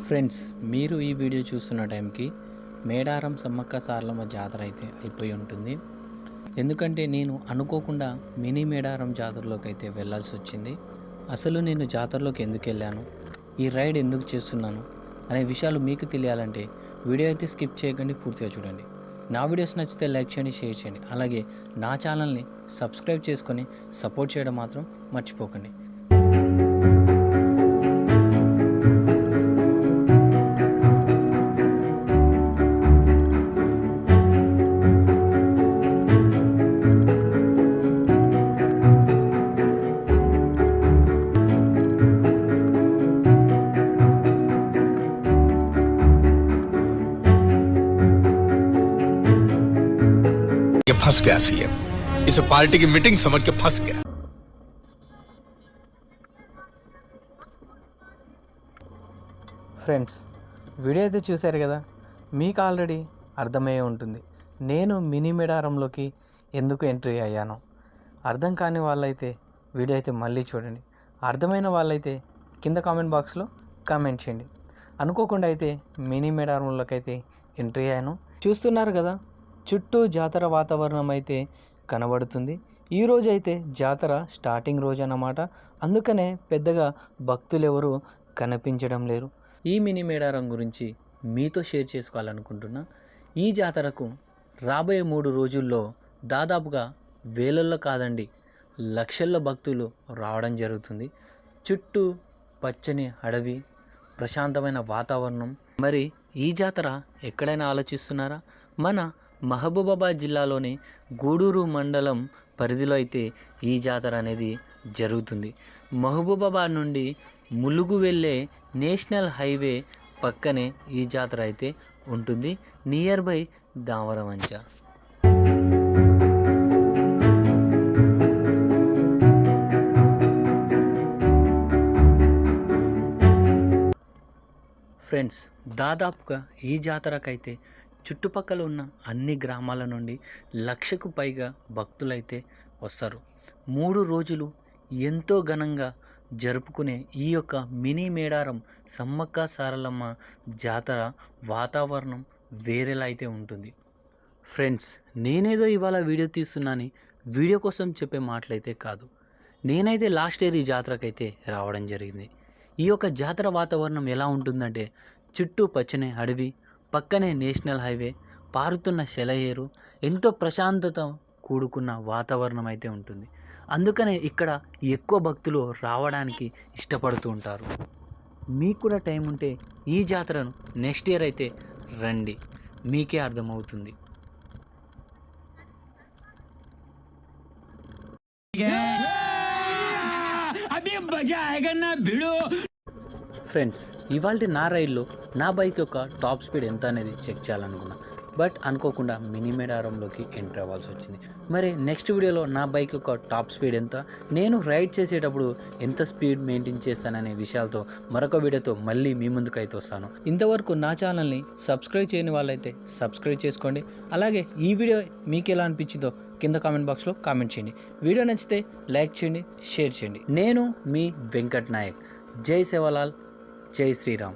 Friends, మీరు ఈ video చూస్తున్న టైంకి మేడారం సమ్మక్క సారలమ్మ జాతర అయితే అయిపోయి ఉంటుంది. ఎందుకంటే నేను అనుకోకుండా మినీ మేడారం జాతరలోకి అయితే వెళ్ళాల్సి వచ్చింది. అసలు నేను జాతరలోకి ఎందుకు వెళ్ళాను, ఈ రైడ్ ఎందుకు చేస్తున్నాను అనే విషయాలు మీకు తెలియాలంటే వీడియో అయితే స్కిప్ చేయకండి, పూర్తిగా చూడండి. నా వీడియోస్ నచ్చితే లైక్ చేయండి, షేర్ చేయండి. అలాగే నా ఛానల్ని సబ్స్క్రైబ్ చేసుకొని సపోర్ట్ చేయడం మాత్రం మర్చిపోకండి. फंस गया सीएम, इसे पार्टी की मीटिंग समझ के फंस गया। ఫ్రెండ్స్, వీడియో అయితే చూశారు కదా, మీకు ఆల్రెడీ అర్థమయ్యే ఉంటుంది నేను మినీ మేడారంలోకి ఎందుకు ఎంట్రీ అయ్యాను. అర్థం కాని వాళ్ళైతే వీడియో అయితే మళ్ళీ చూడండి, అర్థమైన వాళ్ళైతే కింద కామెంట్ బాక్స్లో కామెంట్ చేయండి. అనుకోకుండా అయితే మినీ మేడారంలోకి అయితే ఎంట్రీ అయ్యాను. చూస్తున్నారు కదా, చుట్టూ జాతర వాతావరణం అయితే కనబడుతుంది. ఈరోజు అయితే జాతర స్టార్టింగ్ రోజు అన్నమాట. అందుకనే పెద్దగా భక్తులు ఎవరు కనిపించడం లేరు. ఈ మినీ మేడారం గురించి మీతో షేర్ చేసుకోవాలనుకుంటున్నా. ఈ జాతరకు రాబోయే 3 రోజుల్లో దాదాపుగా వేలల్లో కాదండి, లక్షల్లో భక్తులు రావడం జరుగుతుంది. చుట్టూ పచ్చని అడవి, ప్రశాంతమైన వాతావరణం. మరి ఈ జాతర ఎక్కడైనా ఆలోచిస్తున్నారా? మన మహబూబాబాద్ జిల్లాలోని గూడూరు మండలం పరిధిలో అయితే ఈ జాతర అనేది జరుగుతుంది. మహబూబాబాద్ నుండి ములుగు వెళ్ళే నేషనల్ హైవే పక్కనే ఈ జాతర అయితే ఉంటుంది, నియర్ బై దామరమంచ. ఫ్రెండ్స్, దాదాపుగా ఈ జాతరకైతే చుట్టుపక్కల ఉన్న అన్ని గ్రామాల నుండి 1,00,000కు పైగా భక్తులైతే వస్తారు. 3 రోజులు ఎంతో ఘనంగా జరుపుకునే ఈ యొక్క మినీ మేడారం సమ్మక్క సారలమ్మ జాతర వాతావరణం వేరేలా అయితే ఉంటుంది. ఫ్రెండ్స్, నేనేదో ఇవాళ వీడియో తీస్తున్నాను, వీడియో కోసం చెప్పే మాటలైతే కాదు. నేనైతే లాస్ట్ ఇయర్ ఈ జాతరకైతే రావడం జరిగింది. ఈ యొక్క జాతర వాతావరణం ఎలా ఉంటుందంటే, చుట్టూ పచ్చని అడవి, పక్కనే నేషనల్ హైవే, పారుతున్న సెలయేరు, ఎంతో ప్రశాంతత కూడుకున్న వాతావరణం అయితే ఉంటుంది. అందుకనే ఇక్కడ ఎక్కువ భక్తులు రావడానికి ఇష్టపడుతూ ఉంటారు. మీకు కూడా టైం ఉంటే ఈ జాతరను నెక్స్ట్ ఇయర్ అయితే రండి, మీకే అర్థమవుతుంది. ఫ్రెండ్స్, ఇవాళ నా రైల్లో నా బైక్ యొక్క టాప్ స్పీడ్ ఎంత అనేది చెక్ చేయాలనుకున్నా, బట్ అనుకోకుండా మినీ మేడారంలోకి ఎంటర్ అవ్వాల్సి వచ్చింది. మరి నెక్స్ట్ వీడియోలో నా బైక్ యొక్క టాప్ స్పీడ్ ఎంత, నేను రైడ్ చేసేటప్పుడు ఎంత స్పీడ్ మెయింటైన్ చేస్తాననే విషయాలతో మరొక వీడియోతో మళ్ళీ మీ ముందుకు అయితే వస్తాను. ఇంతవరకు నా ఛానల్ని సబ్స్క్రైబ్ చేయని వాళ్ళైతే సబ్స్క్రైబ్ చేసుకోండి. అలాగే ఈ వీడియో మీకు ఎలా అనిపించిందో కింద కామెంట్ బాక్స్లో కామెంట్ చేయండి. వీడియో నచ్చితే లైక్ చేయండి, షేర్ చేయండి. నేను మీ వెంకట్ నాయక్. జై సేవలాల్, జై శ్రీరామ్.